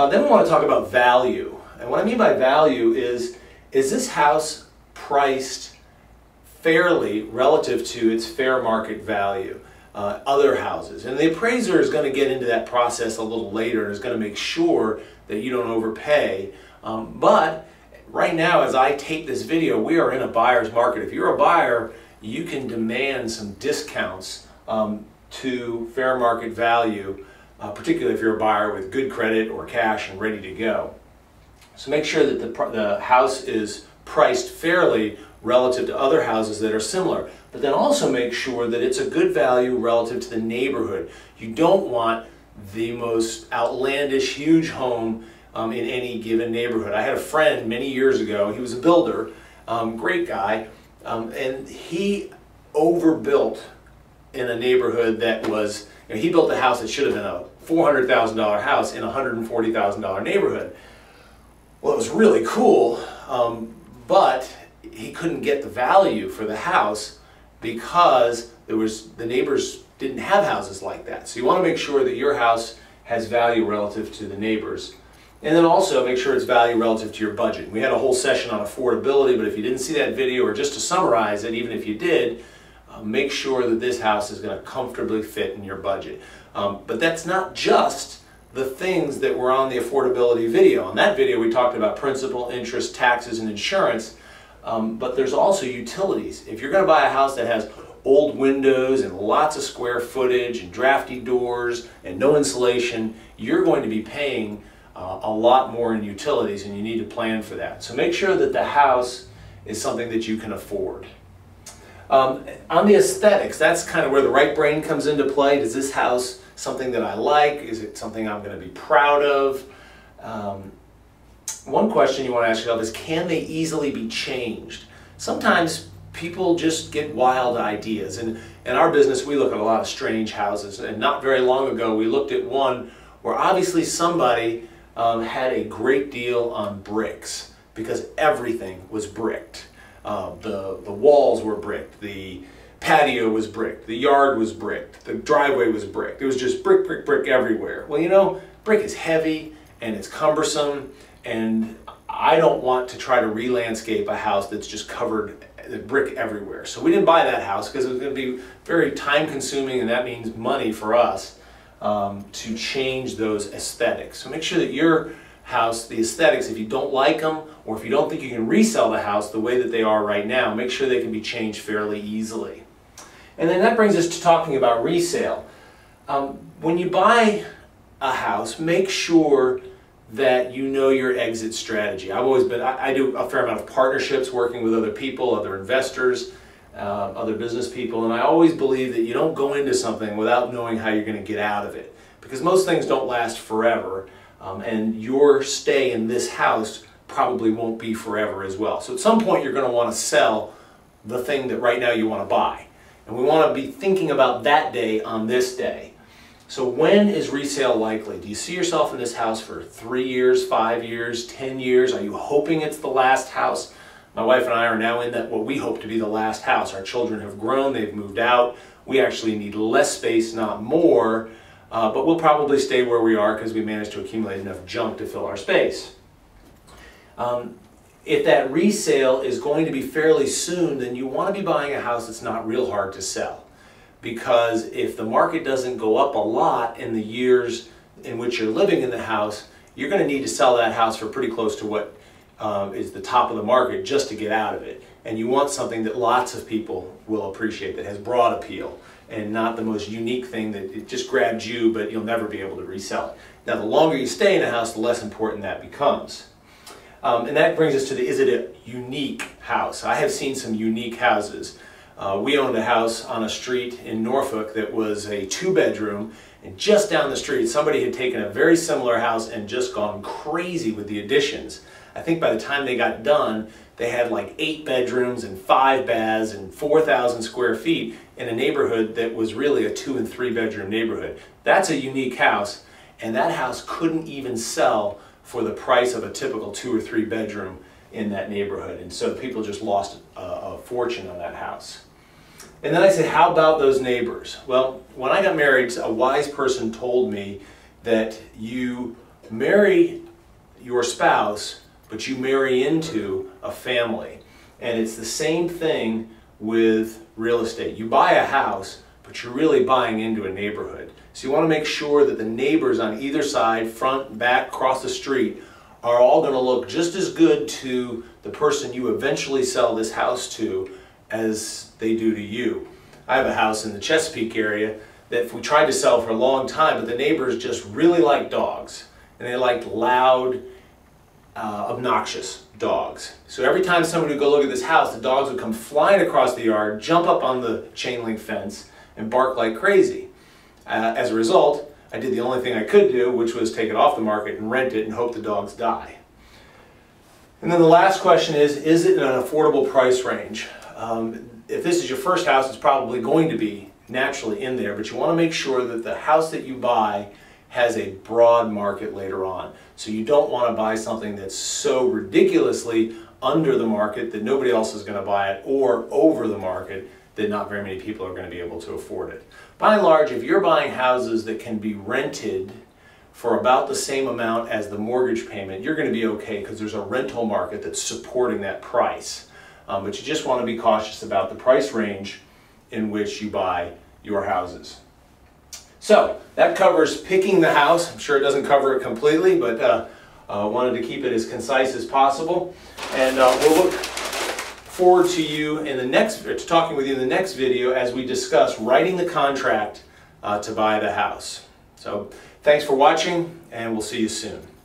Then we want to talk about value. And what I mean by value is this house priced fairly relative to its fair market value, other houses? And the appraiser is going to get into that process a little later and is going to make sure that you don't overpay. But right now, as I tape this video, we are in a buyer's market. If you're a buyer, you can demand some discounts to fair market value, particularly if you're a buyer with good credit or cash and ready to go. So make sure that the house is priced fairly relative to other houses that are similar, but then also make sure that it's a good value relative to the neighborhood. You don't want the most outlandish, huge home in any given neighborhood. I had a friend many years ago, he was a builder, great guy, and he overbuilt in a neighborhood that was, he built a house that should have been a $400,000 house in a $140,000 neighborhood. Well, it was really cool, but he couldn't get the value for the house because the neighbors didn't have houses like that. So you want to make sure that your house has value relative to the neighbors. And then also make sure it's value relative to your budget. We had a whole session on affordability, but if you didn't see that video, or just to summarize it, even if you did, make sure that this house is going to comfortably fit in your budget. But that's not just the things that were on the affordability video. In that video we talked about principal, interest, taxes, and insurance, but there's also utilities. If you're going to buy a house that has old windows and lots of square footage and drafty doors and no insulation, you're going to be paying a lot more in utilities, and you need to plan for that. So make sure that the house is something that you can afford. On the aesthetics, that's kind of where the right brain comes into play. Does this house something that I like? Is it something I'm going to be proud of? One question you want to ask yourself is, can they easily be changed? Sometimes people just get wild ideas. And in our business, we look at a lot of strange houses. And not very long ago, we looked at one where obviously somebody had a great deal on bricks because everything was bricked. The walls were bricked, the patio was bricked, the yard was bricked, the driveway was bricked. It was just brick, brick, brick everywhere. Well, you know, brick is heavy and it's cumbersome, and I don't want to try to re-landscape a house that's just covered with brick everywhere. So we didn't buy that house because it was going to be very time consuming, and that means money for us to change those aesthetics. So make sure that your house, the aesthetics, if you don't like them, or if you don't think you can resell the house the way that they are right now, make sure they can be changed fairly easily. And then that brings us to talking about resale. When you buy a house, make sure that you know your exit strategy. I do a fair amount of partnerships, working with other people, other investors, other business people, and I always believe that you don't go into something without knowing how you're going to get out of it, because most things don't last forever, and your stay in this house probably won't be forever as well. So at some point you're going to want to sell the thing that right now you want to buy, and we want to be thinking about that day on this day. So when is resale likely? Do you see yourself in this house for 3 years, 5 years, 10 years? Are you hoping it's the last house? My wife and I are now in that what we hope to be the last house. Our children have grown, they've moved out. We actually need less space, not more, but we'll probably stay where we are because we managed to accumulate enough junk to fill our space. If that resale is going to be fairly soon, then you want to be buying a house that's not real hard to sell. Because if the market doesn't go up a lot in the years in which you're living in the house, you're going to need to sell that house for pretty close to what is the top of the market just to get out of it. And you want something that lots of people will appreciate, that has broad appeal, and not the most unique thing that it just grabbed you but you'll never be able to resell it. Now, the longer you stay in a house, the less important that becomes. And that brings us to is it a unique house? I have seen some unique houses. We owned a house on a street in Norfolk that was a 2-bedroom, and just down the street somebody had taken a very similar house and just gone crazy with the additions. I think by the time they got done, they had like 8 bedrooms and 5 baths and 4,000 square feet in a neighborhood that was really a 2- and 3-bedroom neighborhood. That's a unique house, and that house couldn't even sell for the price of a typical 2- or 3-bedroom in that neighborhood, and so people just lost a fortune on that house. And then I said, how about those neighbors? Well, when I got married, a wise person told me that you marry your spouse, but you marry into a family. And it's the same thing with real estate. You buy a house, but you're really buying into a neighborhood. So you want to make sure that the neighbors on either side, front, back, across the street, are all going to look just as good to the person you eventually sell this house to as they do to you. I have a house in the Chesapeake area that we tried to sell for a long time, but the neighbors just really like dogs. And they liked loud, obnoxious dogs. So every time somebody would go look at this house, the dogs would come flying across the yard, jump up on the chain link fence, and bark like crazy. As a result, I did the only thing I could do, which was take it off the market and rent it and hope the dogs die. And then the last question is it an affordable price range? If this is your first house, it's probably going to be naturally in there, but you want to make sure that the house that you buy has a broad market later on. So you don't want to buy something that's so ridiculously under the market that nobody else is going to buy it, or over the market that not very many people are going to be able to afford it. By and large, if you're buying houses that can be rented for about the same amount as the mortgage payment, you're going to be okay because there's a rental market that's supporting that price. But you just want to be cautious about the price range in which you buy your houses. So that covers picking the house. I'm sure it doesn't cover it completely, but wanted to keep it as concise as possible. And we'll look forward to you in the next, to talking with you in the next video as we discuss writing the contract to buy the house. So thanks for watching, and we'll see you soon.